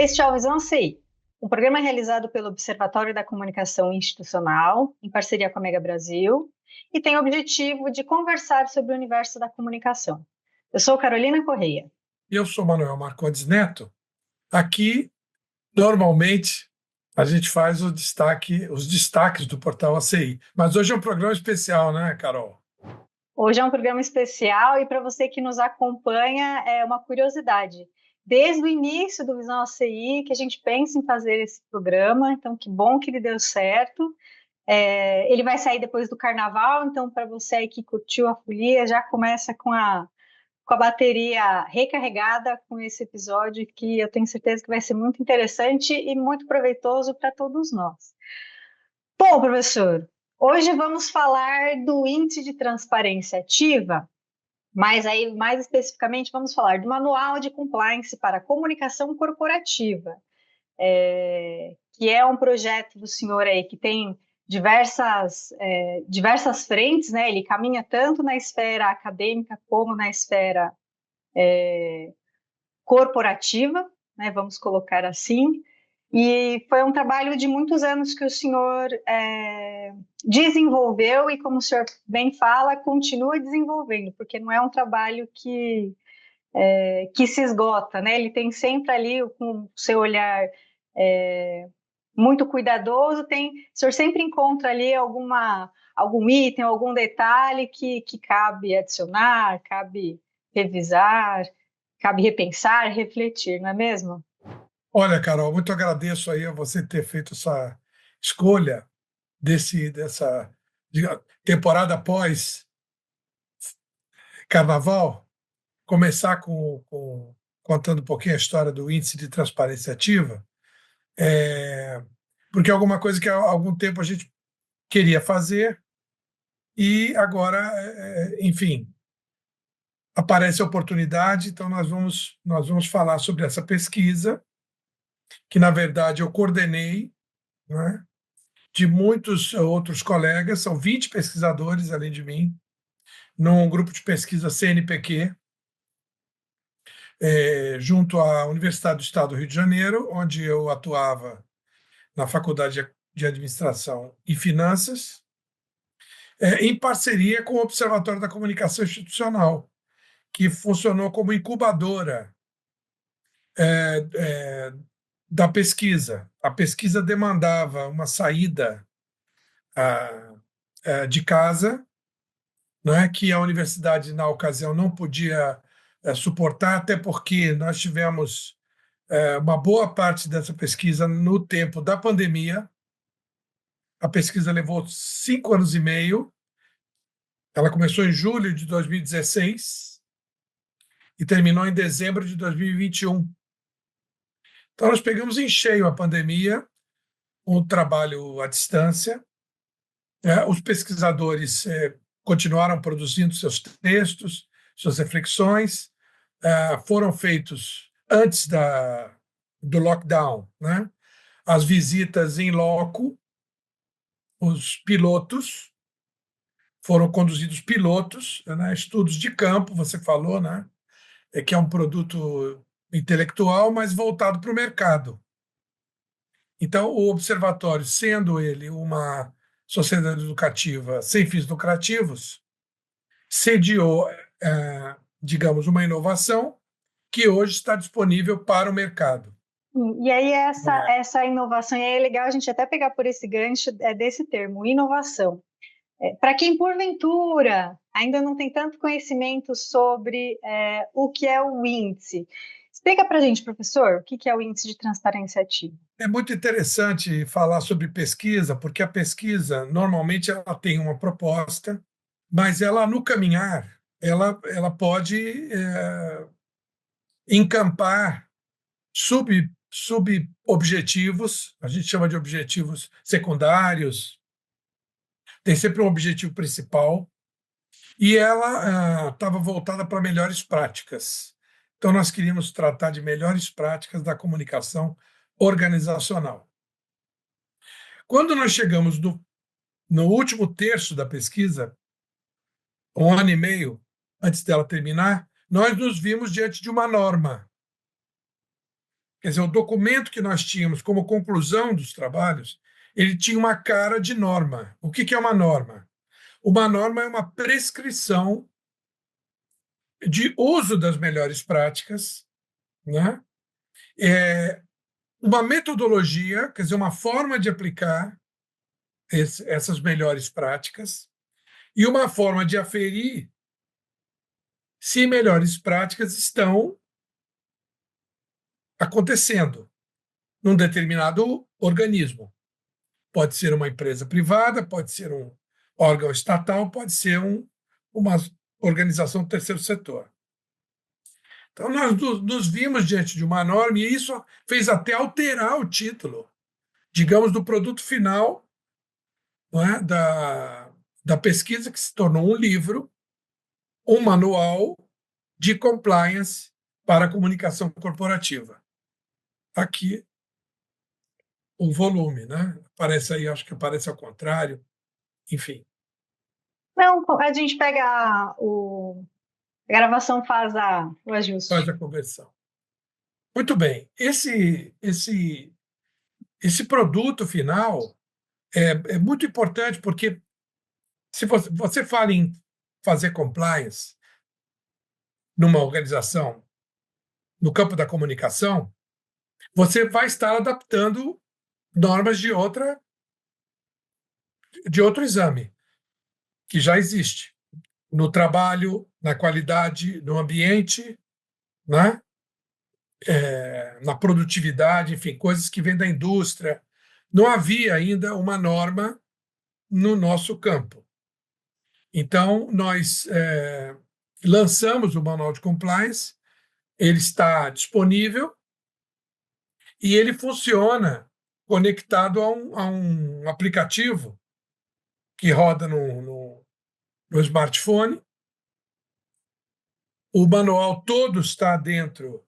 Este é o Visão CI, um programa realizado pelo Observatório da Comunicação Institucional, em parceria com a Mega Brasil, e tem o objetivo de conversar sobre o universo da comunicação. Eu sou Carolina Correia. Eu sou Manuel Marcondes Neto. Aqui, normalmente, a gente faz os destaques do portal ACI. Mas hoje é um programa especial, né, Carol? Hoje é um programa especial e para você que nos acompanha, é uma curiosidade. Desde o início do Visão ACI, que a gente pensa em fazer esse programa, então que bom que ele deu certo. Ele vai sair depois do Carnaval, então para você aí que curtiu a folia, já começa com a bateria recarregada com esse episódio que eu tenho certeza que vai ser muito interessante e muito proveitoso para todos nós. Bom, professor, hoje vamos falar do índice de transparência ativa, mas aí mais especificamente vamos falar do Manual de Compliance para a Comunicação Corporativa, que é um projeto do senhor aí que tem diversas frentes, né? Ele caminha tanto na esfera acadêmica como na esfera corporativa, né? Vamos colocar assim. E foi um trabalho de muitos anos que o senhor desenvolveu e, como o senhor bem fala, continua desenvolvendo, porque não é um trabalho que se esgota, né? Ele tem sempre ali, com o seu olhar muito cuidadoso, o senhor sempre encontra ali algum item, algum detalhe que cabe adicionar, cabe revisar, cabe repensar, refletir, não é mesmo? Olha, Carol, muito agradeço aí a você ter feito essa escolha dessa temporada pós-Carnaval, começar contando um pouquinho a história do Índice de Transparência Ativa, porque é alguma coisa que há algum tempo a gente queria fazer e agora, enfim, aparece a oportunidade, então nós vamos falar sobre essa pesquisa, que na verdade eu coordenei, né, de muitos outros colegas, são 20 pesquisadores além de mim, num grupo de pesquisa CNPq, junto à Universidade do Estado do Rio de Janeiro, onde eu atuava na Faculdade de Administração e Finanças, em parceria com o Observatório da Comunicação Institucional, que funcionou como incubadora é, é, da pesquisa. A pesquisa demandava uma saída de casa, né, que a universidade, na ocasião, não podia suportar, até porque nós tivemos uma boa parte dessa pesquisa no tempo da pandemia. A pesquisa levou 5 anos e meio. Ela começou em julho de 2016 e terminou em dezembro de 2021. Então, nós pegamos em cheio a pandemia, um trabalho à distância. Os pesquisadores continuaram produzindo seus textos, suas reflexões, foram feitos antes do lockdown, né? As visitas em loco, os pilotos, foram conduzidos pilotos, né? Estudos de campo, você falou, né? Que é um produto intelectual, mas voltado para o mercado. Então, o observatório, sendo ele uma sociedade educativa sem fins lucrativos, sediou, digamos, uma inovação que hoje está disponível para o mercado. E aí essa inovação, e aí é legal a gente até pegar por esse gancho desse termo, inovação. Para quem, porventura, ainda não tem tanto conhecimento sobre o que é o índice, explica para a gente, professor, o que é o índice de transparência ativa. É muito interessante falar sobre pesquisa, porque a pesquisa, normalmente, ela tem uma proposta, mas ela, no caminhar, ela pode encampar sub-objetivos, a gente chama de objetivos secundários, tem sempre um objetivo principal, e ela estava voltada para melhores práticas. Então, nós queríamos tratar de melhores práticas da comunicação organizacional. Quando nós chegamos no último terço da pesquisa, 1 ano e meio antes dela terminar, nós nos vimos diante de uma norma. quer dizer, o documento que nós tínhamos como conclusão dos trabalhos, ele tinha uma cara de norma. O que é uma norma? Uma norma é uma prescrição de uso das melhores práticas, né? É uma metodologia, quer dizer, uma forma de aplicar essas melhores práticas e uma forma de aferir se melhores práticas estão acontecendo num determinado organismo. Pode ser uma empresa privada, pode ser um órgão estatal, pode ser uma organização do terceiro setor. Então, nós nos vimos diante de uma norma e isso fez até alterar o título, digamos, do produto final, não é? da pesquisa, que se tornou um livro, um manual de compliance para a comunicação corporativa. Aqui, o volume, né? Aparece aí, acho que aparece ao contrário, enfim. Não, a gente pega a gravação, faz o Faz ajuste. a conversão. Muito bem. Esse produto final é muito importante, porque se você fala em fazer compliance numa organização, no campo da comunicação, você vai estar adaptando normas de outro exame, que já existe, no trabalho, na qualidade, no ambiente, né? Na produtividade, enfim, coisas que vêm da indústria. Não havia ainda uma norma no nosso campo. Então, nós lançamos o Manual de Compliance, ele está disponível e ele funciona conectado a um aplicativo que roda no smartphone. O manual todo está dentro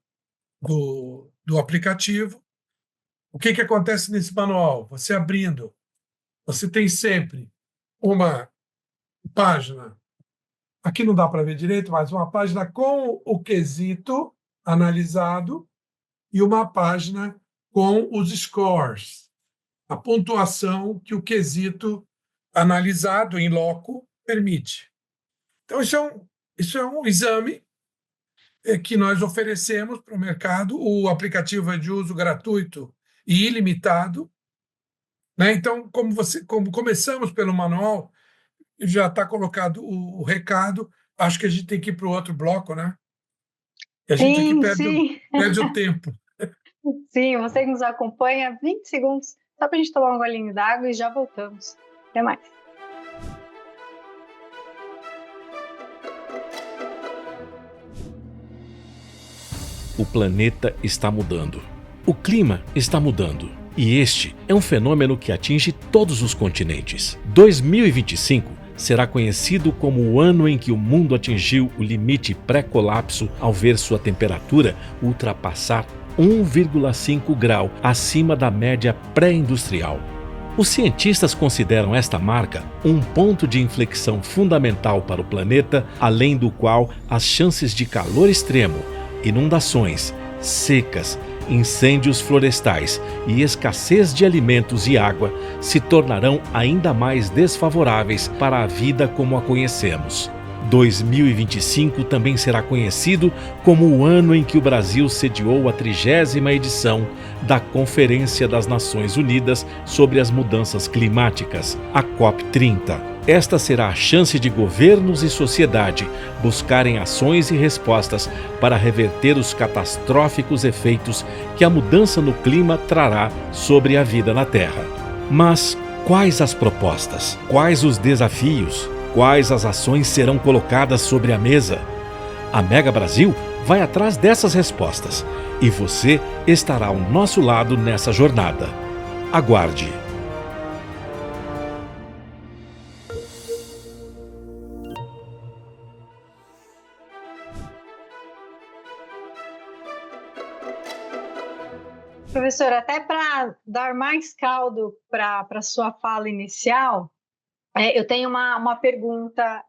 do aplicativo. O que acontece nesse manual? Você abrindo, você tem sempre uma página, aqui não dá para ver direito, mas uma página com o quesito analisado e uma página com os scores, a pontuação que o quesito analisado em loco permite. Então, isso é um exame que nós oferecemos para o mercado. O aplicativo é de uso gratuito e ilimitado, né? Então, como começamos pelo manual, já está colocado o recado. Acho que a gente tem que ir para o outro bloco, né? E a gente aqui Sim, sim, perde o tempo. sim, você que nos acompanha, 20 segundos, só para a gente tomar um golinho d'água e já voltamos. Até mais. O planeta está mudando. O clima está mudando. E este é um fenômeno que atinge todos os continentes. 2025 será conhecido como o ano em que o mundo atingiu o limite pré-colapso ao ver sua temperatura ultrapassar 1,5 grau acima da média pré-industrial. Os cientistas consideram esta marca um ponto de inflexão fundamental para o planeta, além do qual as chances de calor extremo, inundações, secas, incêndios florestais e escassez de alimentos e água se tornarão ainda mais desfavoráveis para a vida como a conhecemos. 2025 também será conhecido como o ano em que o Brasil sediou a 30ª edição da Conferência das Nações Unidas sobre as Mudanças Climáticas, a COP30. Esta será a chance de governos e sociedade buscarem ações e respostas para reverter os catastróficos efeitos que a mudança no clima trará sobre a vida na Terra. Mas quais as propostas? Quais os desafios? Quais as ações serão colocadas sobre a mesa? A Mega Brasil vai atrás dessas respostas e você estará ao nosso lado nessa jornada. Aguarde! Professor, até para dar mais caldo para a sua fala inicial, eu tenho uma pergunta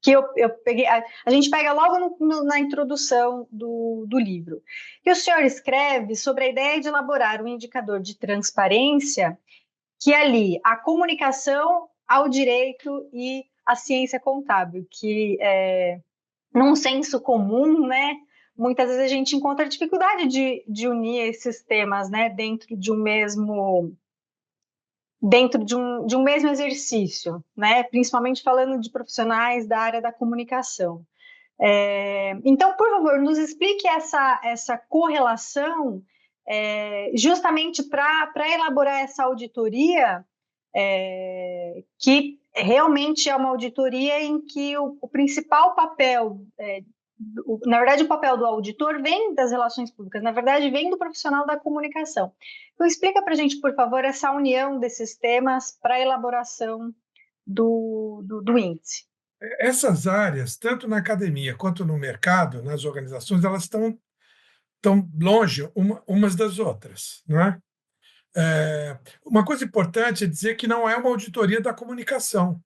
que eu peguei, a gente pega logo na introdução do livro, que o senhor escreve sobre a ideia de elaborar um indicador de transparência que ali a comunicação ao direito e a ciência contábil, que num senso comum, né, muitas vezes a gente encontra dificuldade de unir esses temas, né, dentro de um mesmo exercício, né? Principalmente falando de profissionais da área da comunicação. Então, por favor, nos explique essa correlação, justamente para elaborar essa auditoria, que realmente é uma auditoria em que o principal papel, na verdade, o papel do auditor vem das relações públicas, na verdade, vem do profissional da comunicação. Então, explica para a gente, por favor, essa união desses temas para a elaboração do índice. Essas áreas, tanto na academia quanto no mercado, nas organizações, elas estão tão longe umas das outras, não é? Uma coisa importante é dizer que não é uma auditoria da comunicação.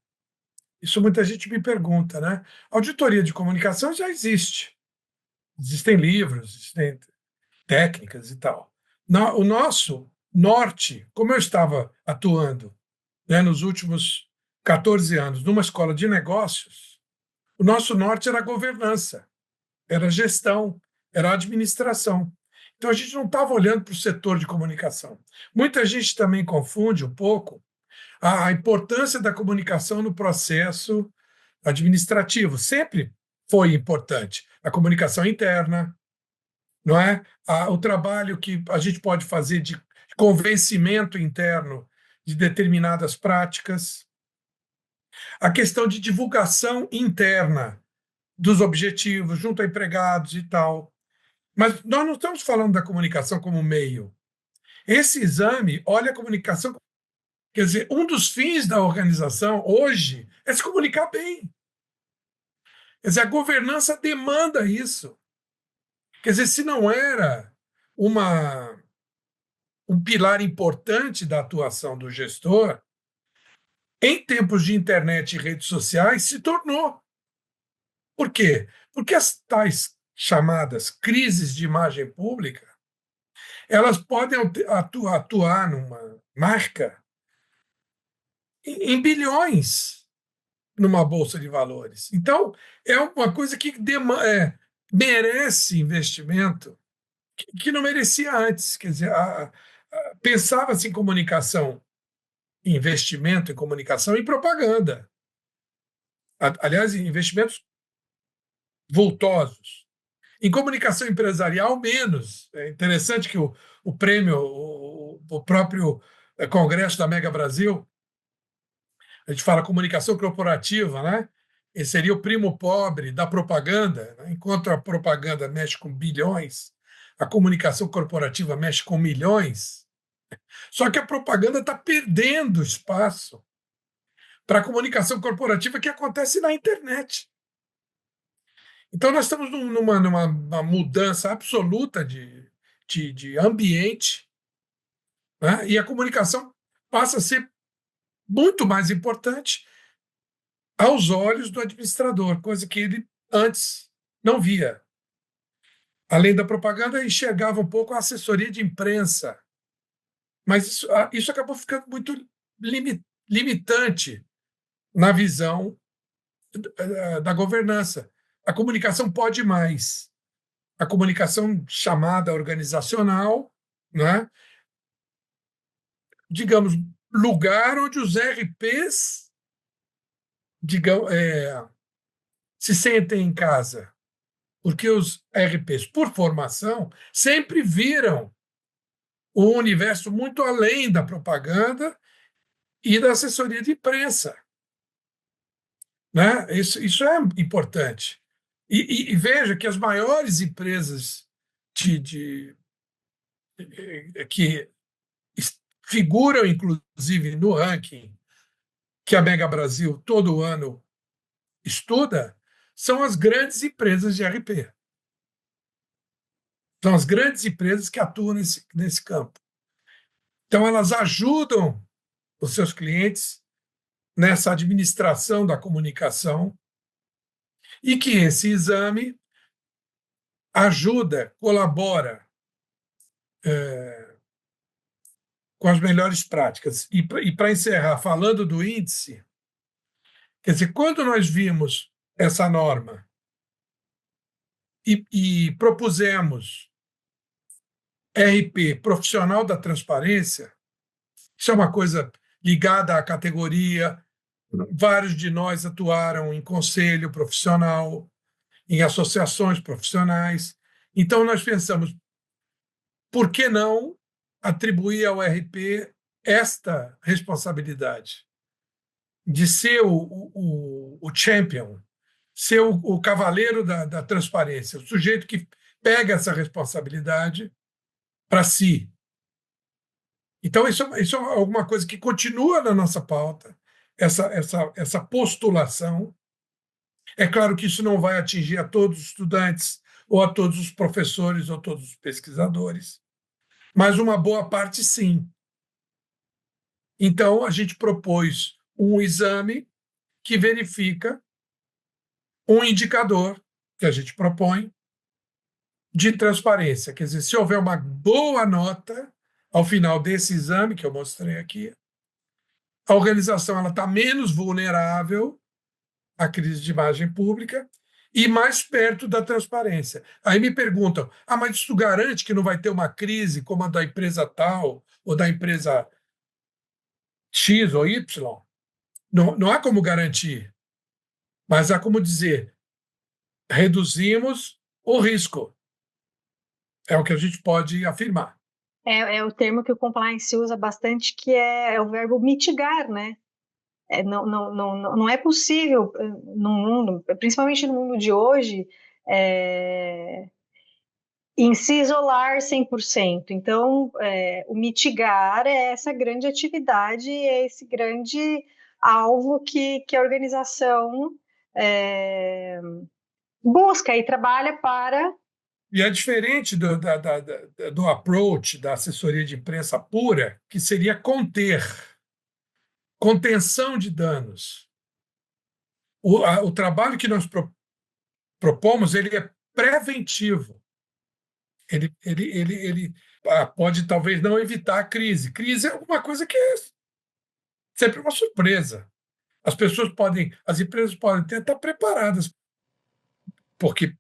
Isso muita gente me pergunta, né? Auditoria de comunicação já existe. Existem livros, existem técnicas e tal. O nosso norte, como eu estava atuando, né, nos últimos 14 anos numa escola de negócios, o nosso norte era a governança, era a gestão, era a administração. Então a gente não estava olhando para o setor de comunicação. Muita gente também confunde um pouco a importância da comunicação no processo administrativo. Sempre foi importante. A comunicação interna, não é? O trabalho que a gente pode fazer de convencimento interno de determinadas práticas, a questão de divulgação interna dos objetivos junto a empregados e tal. Mas nós não estamos falando da comunicação como meio. Esse exame olha a comunicação, quer dizer, um dos fins da organização hoje é se comunicar bem. Quer dizer, a governança demanda isso. Quer dizer, se não era um pilar importante da atuação do gestor, em tempos de internet e redes sociais se tornou. Por quê? Porque as tais chamadas crises de imagem pública, elas podem atuar numa marca em bilhões numa bolsa de valores. Então, é uma coisa que merece investimento que não merecia antes. Quer dizer, pensava-se em comunicação, investimento em comunicação e propaganda. Aliás, investimentos vultosos. Em comunicação empresarial, menos. É interessante que o prêmio, o próprio Congresso da Mega Brasil, a gente fala comunicação corporativa, né? Esse seria o primo pobre da propaganda, né? Enquanto a propaganda mexe com bilhões, a comunicação corporativa mexe com milhões. Só que a propaganda está perdendo espaço para a comunicação corporativa que acontece na internet. Então, nós estamos numa mudança absoluta de ambiente, né? E a comunicação passa a ser muito mais importante aos olhos do administrador, coisa que ele antes não via. Além da propaganda, enxergava um pouco a assessoria de imprensa. Mas isso acabou ficando muito limitante na visão da governança. A comunicação pode mais. A comunicação chamada organizacional, né? Digamos, lugar onde os RPs se sentem em casa. Porque os RPs, por formação, sempre viram o universo muito além da propaganda e da assessoria de imprensa. Né? Isso é importante. E veja que as maiores empresas que figuram, inclusive, no ranking que a Mega Brasil todo ano estuda, são as grandes empresas de RP. São as grandes empresas que atuam nesse campo. Então, elas ajudam os seus clientes nessa administração da comunicação e que esse exame ajuda, colabora com as melhores práticas. E para encerrar, falando do índice, quer dizer, quando nós vimos essa norma e propusemos RP, profissional da transparência, isso é uma coisa ligada à categoria. Vários de nós atuaram em conselho profissional, em associações profissionais. Então, nós pensamos, por que não atribuir ao RP esta responsabilidade de ser o champion, ser o cavaleiro da transparência, o sujeito que pega essa responsabilidade para si. Então, isso é alguma coisa que continua na nossa pauta, essa postulação. É claro que isso não vai atingir a todos os estudantes, ou a todos os professores, ou todos os pesquisadores, mas uma boa parte sim. Então, a gente propôs um exame que verifica um indicador que a gente propõe de transparência. Quer dizer, se houver uma boa nota ao final desse exame que eu mostrei aqui, a organização está menos vulnerável à crise de imagem pública e mais perto da transparência. Aí me perguntam, mas isso garante que não vai ter uma crise como a da empresa tal ou da empresa X ou Y? Não há como garantir, mas há como dizer, reduzimos o risco. É o que a gente pode afirmar. É o termo que o compliance usa bastante, que é o verbo mitigar, né? Não é possível no mundo, principalmente no mundo de hoje, em se isolar 100%. Então, o mitigar é essa grande atividade, é esse grande alvo que a organização busca e trabalha para... E é diferente do approach da assessoria de imprensa pura, que seria contenção de danos. O trabalho que nós propomos ele é preventivo. Ele pode talvez não evitar a crise. Crise é alguma coisa que é sempre uma surpresa. As empresas podem até estar preparadas, porque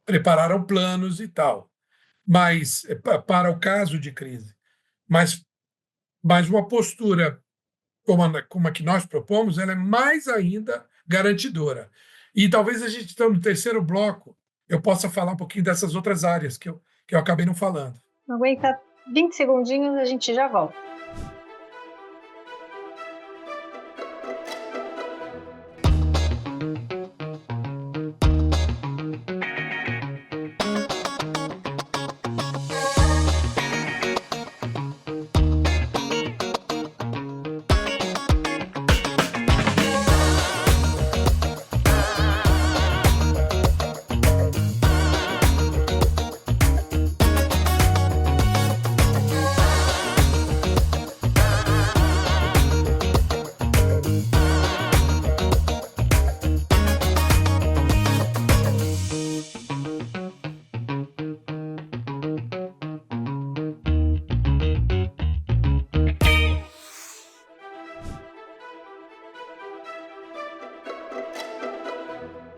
prepararam planos e tal, mas para o caso de crise. Mas uma postura como a que nós propomos, ela é mais ainda garantidora. E talvez a gente, estando no terceiro bloco, eu possa falar um pouquinho dessas outras áreas que eu acabei não falando. Aguenta 20 segundinhos, a gente já volta.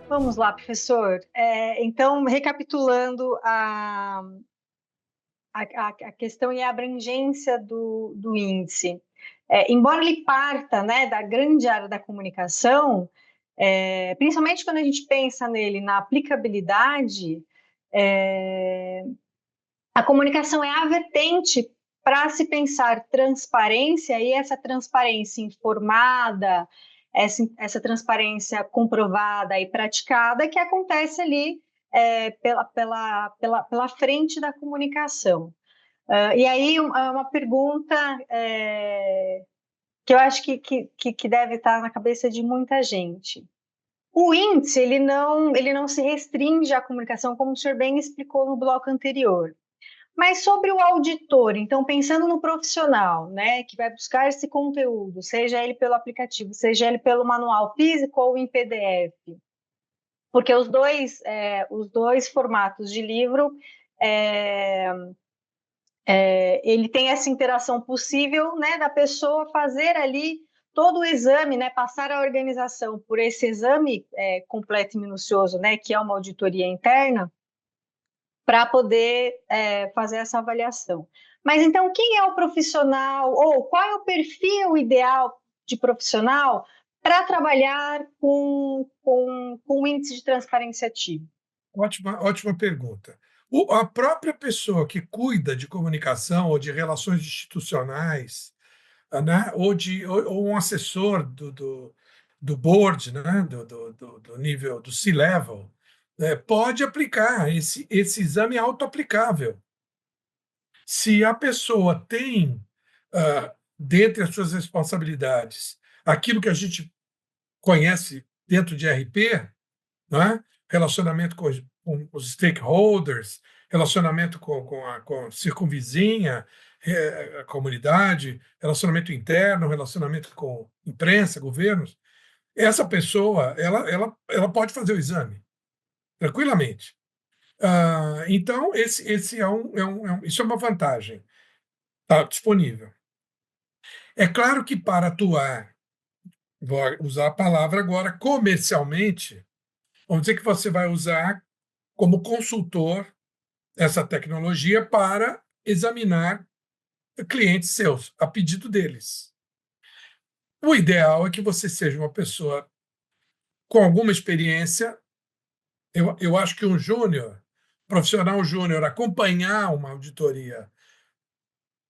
Vamos lá, professor. Então, recapitulando a questão e a abrangência do índice. Embora ele parta, né, da grande área da comunicação, principalmente quando a gente pensa nele na aplicabilidade, a comunicação é a vertente para se pensar transparência, e essa transparência informada, essa transparência comprovada e praticada, que acontece ali pela frente da comunicação. E aí uma pergunta que eu acho que deve estar na cabeça de muita gente. O índice ele não se restringe à comunicação, como o senhor bem explicou no bloco anterior. Mas sobre o auditor, então pensando no profissional, né, que vai buscar esse conteúdo, seja ele pelo aplicativo, seja ele pelo manual físico ou em PDF, porque os dois formatos de livro, é, ele tem essa interação possível, né, da pessoa fazer ali todo o exame, né, passar a organização por esse exame completo e minucioso, né, que é uma auditoria interna, para poder fazer essa avaliação. Mas então, quem é o profissional, ou qual é o perfil ideal de profissional para trabalhar com índice de transparência ativo? Ótima pergunta. A própria pessoa que cuida de comunicação ou de relações institucionais, né, ou um assessor do board, né, do nível do C-level, pode aplicar esse exame autoaplicável. Se a pessoa tem, dentre as suas responsabilidades, aquilo que a gente conhece dentro de RP, né? Relacionamento com os stakeholders, relacionamento com a circunvizinha, a comunidade, relacionamento interno, relacionamento com imprensa, governos. Essa pessoa ela pode fazer o exame tranquilamente. Então, isso é uma vantagem. Está disponível. É claro que para atuar, vou usar a palavra agora, comercialmente, vamos dizer que você vai usar como consultor essa tecnologia para examinar clientes seus, a pedido deles. O ideal é que você seja uma pessoa com alguma experiência. Eu acho que um júnior, profissional júnior, acompanhar uma auditoria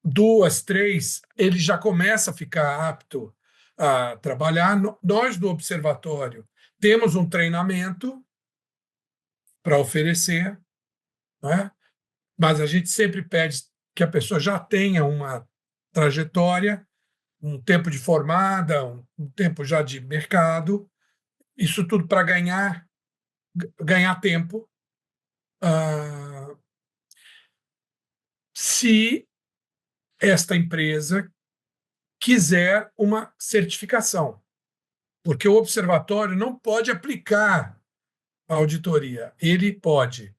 2, 3, ele já começa a ficar apto a trabalhar. Nós, do observatório, temos um treinamento para oferecer, né? Mas a gente sempre pede que a pessoa já tenha uma trajetória, um tempo de formada, um tempo já de mercado, isso tudo para ganhar tempo. Se esta empresa quiser uma certificação, porque o observatório não pode aplicar a auditoria, ele pode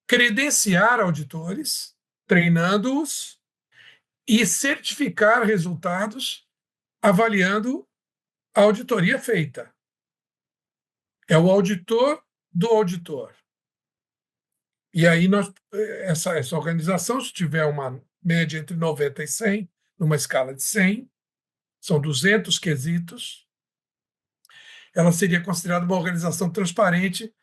credenciar auditores, treinando-os e certificar resultados avaliando a auditoria feita. É o auditor do auditor. E aí essa organização, se tiver uma média entre 90 e 100, numa escala de 100, são 200 quesitos, ela seria considerada uma organização transparente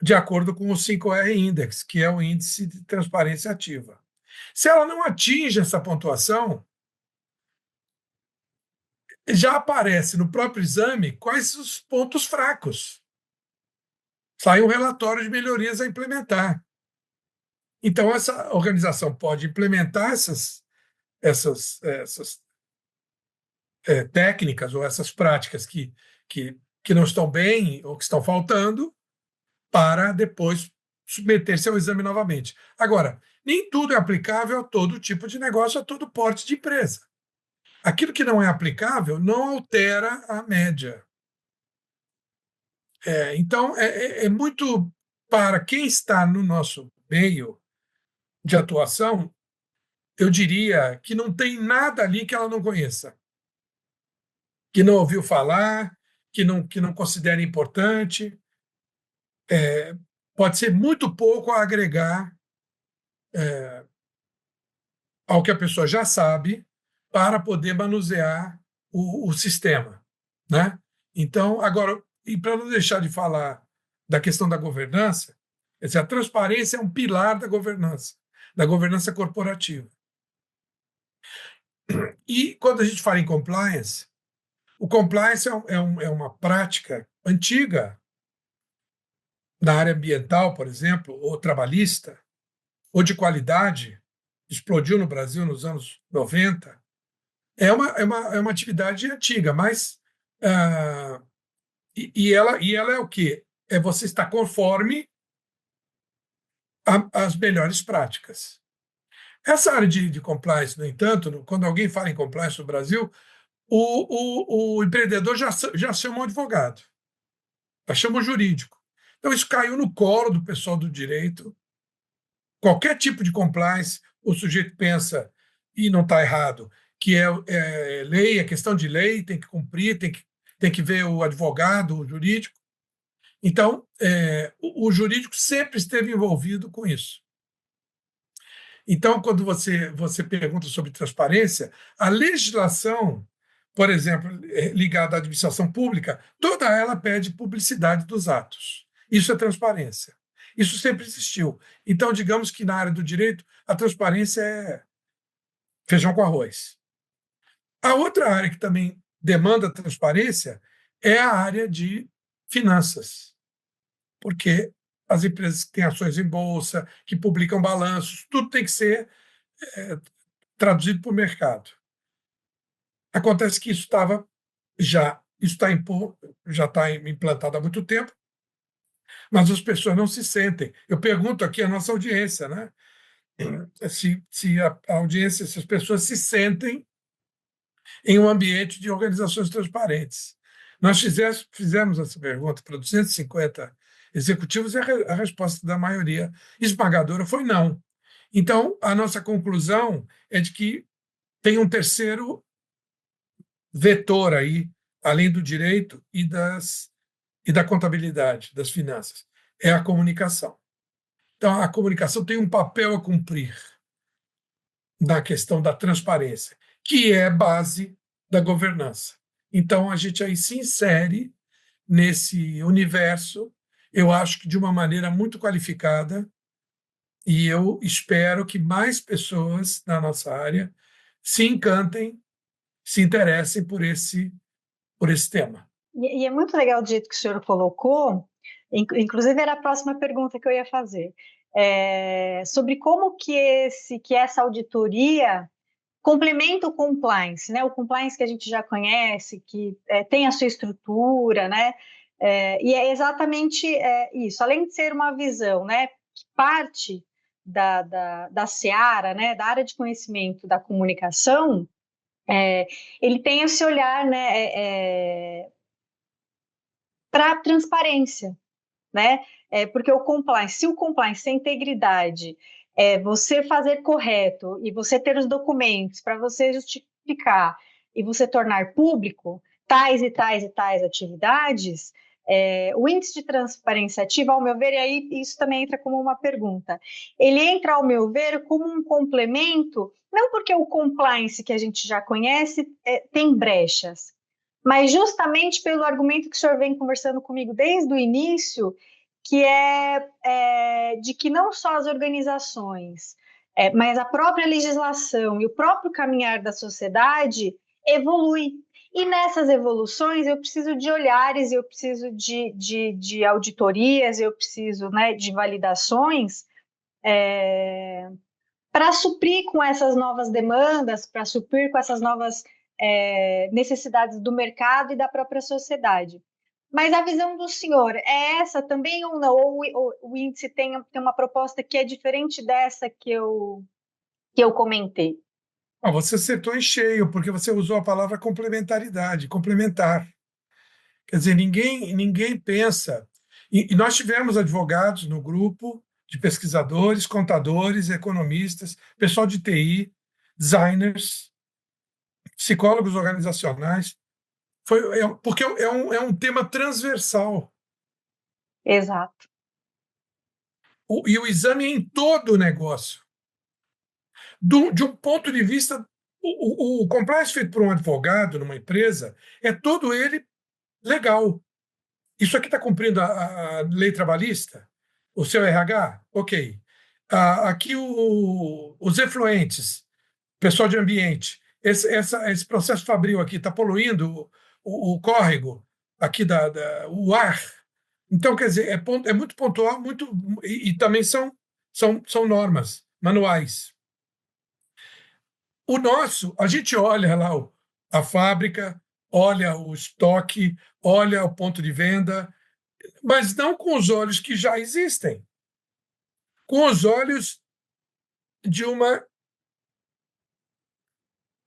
de acordo com o 5R Index, que é o índice de transparência ativa. Se ela não atinge essa pontuação, já aparece no próprio exame quais os pontos fracos. Sai um relatório de melhorias a implementar. Então, essa organização pode implementar essas técnicas ou essas práticas que não estão bem ou que estão faltando para depois submeter-se ao exame novamente. Agora, nem tudo é aplicável a todo tipo de negócio, a todo porte de empresa. Aquilo que não é aplicável não altera a média. Então, é muito para quem está no nosso meio de atuação, eu diria que não tem nada ali que ela não conheça, que não ouviu falar, que não considera importante. Pode ser muito pouco a agregar ao que a pessoa já sabe para poder manusear o sistema, né? Então, agora, e para não deixar de falar da questão da governança, quer dizer, a transparência é um pilar da governança corporativa. E quando a gente fala em compliance, o compliance é uma prática antiga na área ambiental, por exemplo, ou trabalhista, ou de qualidade, explodiu no Brasil nos anos 90. É uma atividade antiga, mas ela é o quê? É você estar conforme as melhores práticas. Essa área de compliance, no entanto, quando alguém fala em compliance no Brasil, o empreendedor já chama um advogado. nós chamamos jurídico. Então, isso caiu no colo do pessoal do direito. Qualquer tipo de compliance, o sujeito pensa, e não está errado, que é lei, é questão de lei, tem que cumprir, tem que ver o advogado, o jurídico. Então, o jurídico sempre esteve envolvido com isso. Então, quando você pergunta sobre transparência, a legislação, por exemplo, ligada à administração pública, toda ela pede publicidade dos atos. Isso é transparência. Isso sempre existiu. Então, digamos que na área do direito, a transparência é feijão com arroz. A outra área que também demanda transparência é a área de finanças, porque as empresas que têm ações em bolsa, que publicam balanços, tudo tem que ser traduzido para o mercado. Acontece que isso já está implantado há muito tempo, mas as pessoas não se sentem. Eu pergunto aqui à nossa audiência, né? Se a audiência, se as pessoas se sentem em um ambiente de organizações transparentes. Nós fizemos essa pergunta para 250 executivos e a resposta da maioria esmagadora foi não. Então, a nossa conclusão é de que tem um terceiro vetor aí, além do direito e da contabilidade, das finanças, é a comunicação. Então, a comunicação tem um papel a cumprir na questão da transparência, que é base da governança. Então, a gente aí se insere nesse universo, eu acho que de uma maneira muito qualificada, e eu espero que mais pessoas na nossa área se encantem, se interessem por esse tema. E é muito legal do jeito que o senhor colocou, inclusive era a próxima pergunta que eu ia fazer, sobre como que essa auditoria complementa o compliance, né? O compliance que a gente já conhece, que tem a sua estrutura, né? E é exatamente isso. Além de ser uma visão, né, que parte da seara, né, da área de conhecimento da comunicação, ele tem esse olhar, né, para a transparência, né? Porque se o compliance, se a integridade, você fazer correto e você ter os documentos para você justificar e você tornar público tais e tais e tais atividades, o índice de transparência ativa, ao meu ver, e aí isso também entra como uma pergunta, ele entra, ao meu ver, como um complemento, não porque o compliance que a gente já conhece tem brechas, mas justamente pelo argumento que o senhor vem conversando comigo desde o início, que de que não só as organizações, mas a própria legislação e o próprio caminhar da sociedade evolui. E nessas evoluções eu preciso de olhares, eu preciso de auditorias, eu preciso, né, de validações para suprir com essas novas demandas, para suprir com essas novas necessidades do mercado e da própria sociedade. Mas a visão do senhor é essa também ou não? Ou o índice tem uma proposta que é diferente dessa que eu comentei? Você acertou em cheio, porque você usou a palavra complementaridade, complementar. Quer dizer, ninguém pensa. E nós tivemos advogados no grupo de pesquisadores, contadores, economistas, pessoal de TI, designers, psicólogos organizacionais, porque é um tema transversal. Exato. E o exame é em todo o negócio. De um ponto de vista, o compliance feito por um advogado numa empresa é todo ele legal. Isso aqui está cumprindo a lei trabalhista? O seu RH? Ok. Aqui os efluentes, pessoal de ambiente, esse processo fabril aqui está poluindo o córrego, aqui o ar. Então, quer dizer, é muito pontual, e também são normas, manuais. O nosso, a gente olha lá a fábrica, olha o estoque, olha o ponto de venda, mas não com os olhos que já existem, com os olhos de uma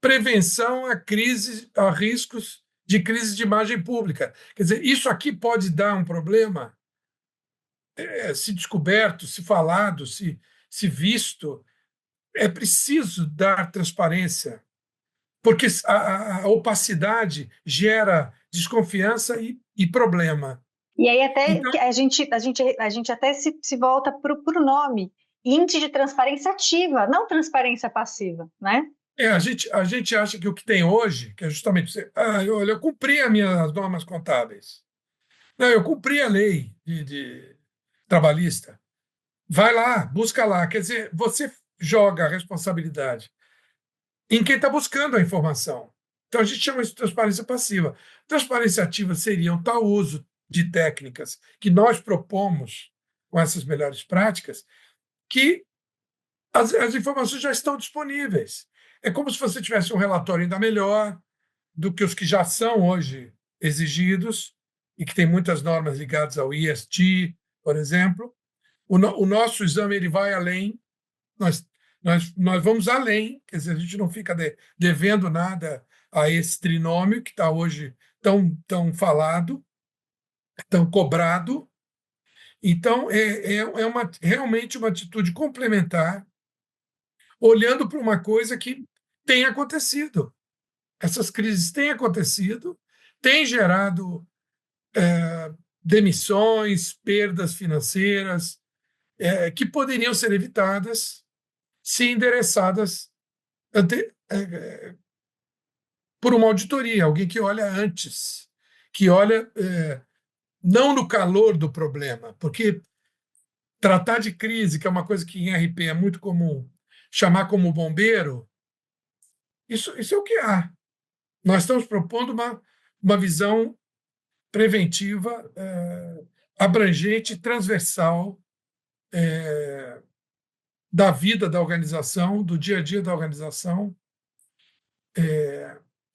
prevenção a crises, a riscos de crise de imagem pública. Quer dizer, isso aqui pode dar um problema, se descoberto, se falado, se visto. É preciso dar transparência, porque a opacidade gera desconfiança e problema. E aí até Então, a gente até se volta para o nome, índice de transparência ativa, não transparência passiva, né? a gente acha que o que tem hoje, que é justamente olha, eu cumpri as minhas normas contábeis. Não, eu cumpri a lei de trabalhista. Vai lá, busca lá. Quer dizer, você joga a responsabilidade em quem está buscando a informação. Então, a gente chama isso de transparência passiva. Transparência ativa seria o tal uso de técnicas que nós propomos com essas melhores práticas, que as informações já estão disponíveis. É como se você tivesse um relatório ainda melhor do que os que já são hoje exigidos e que tem muitas normas ligadas ao IST, por exemplo. O nosso exame ele vai além, nós vamos além, quer dizer, a gente não fica devendo nada a esse trinômio que está hoje tão falado, tão cobrado. Então, realmente uma atitude complementar, olhando para uma coisa que tem acontecido. Essas crises têm acontecido, têm gerado demissões, perdas financeiras, que poderiam ser evitadas se endereçadas por uma auditoria, alguém que olha antes, que olha não no calor do problema, porque tratar de crise, que é uma coisa que em RP é muito comum, chamar como bombeiro, isso é o que há. Nós estamos propondo uma visão preventiva, abrangente, transversal, da vida da organização, do dia a dia da organização.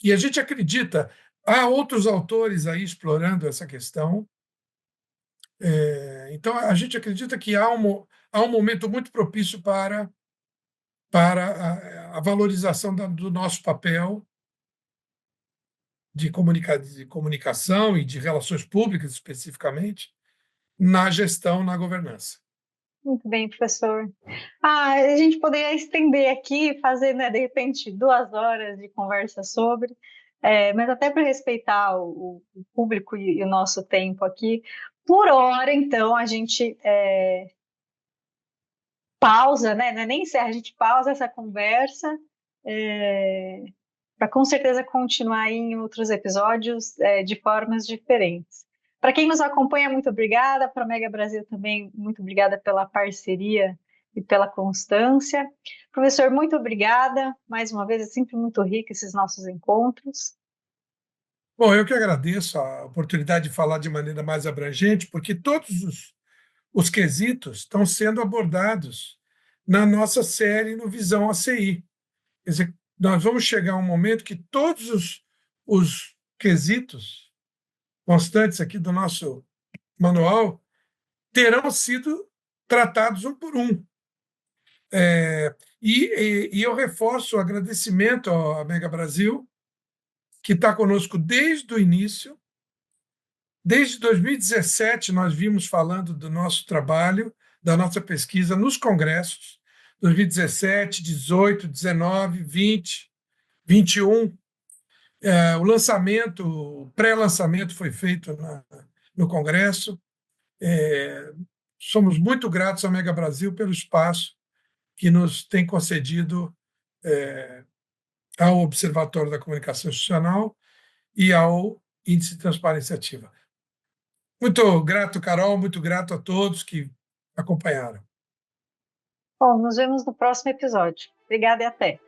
E a gente acredita, há outros autores aí explorando essa questão. Então, a gente acredita que há um momento muito propício para a valorização do nosso papel de comunicação e de relações públicas, especificamente, na gestão, na governança. Muito bem, professor. A gente poderia estender aqui, fazer, né, de repente, 2 horas de conversa sobre, mas até para respeitar o público e o nosso tempo aqui, por hora, então, a gente pausa, né? Não é nem encerra, a gente pausa essa conversa para com certeza continuar em outros episódios de formas diferentes. Para quem nos acompanha, muito obrigada. Para a Mega Brasil também, muito obrigada pela parceria e pela constância. Professor, muito obrigada. Mais uma vez, é sempre muito rico esses nossos encontros. Bom, eu que agradeço a oportunidade de falar de maneira mais abrangente, porque todos os quesitos estão sendo abordados na nossa série no Visão ACI. Quer dizer, nós vamos chegar a um momento que todos os quesitos constantes aqui do nosso manual terão sido tratados um por um. E eu reforço o agradecimento à Mega Brasil, que está conosco desde o início. Desde 2017, nós vimos falando do nosso trabalho, da nossa pesquisa nos congressos, 2017, 18, 19, 20, 21. O lançamento, o pré-lançamento foi feito no Congresso. Somos muito gratos ao Mega Brasil pelo espaço que nos tem concedido ao Observatório da Comunicação Institucional e ao Índice de Transparência Ativa. Muito grato, Carol, muito grato a todos que acompanharam. Bom, nos vemos no próximo episódio. Obrigada e até.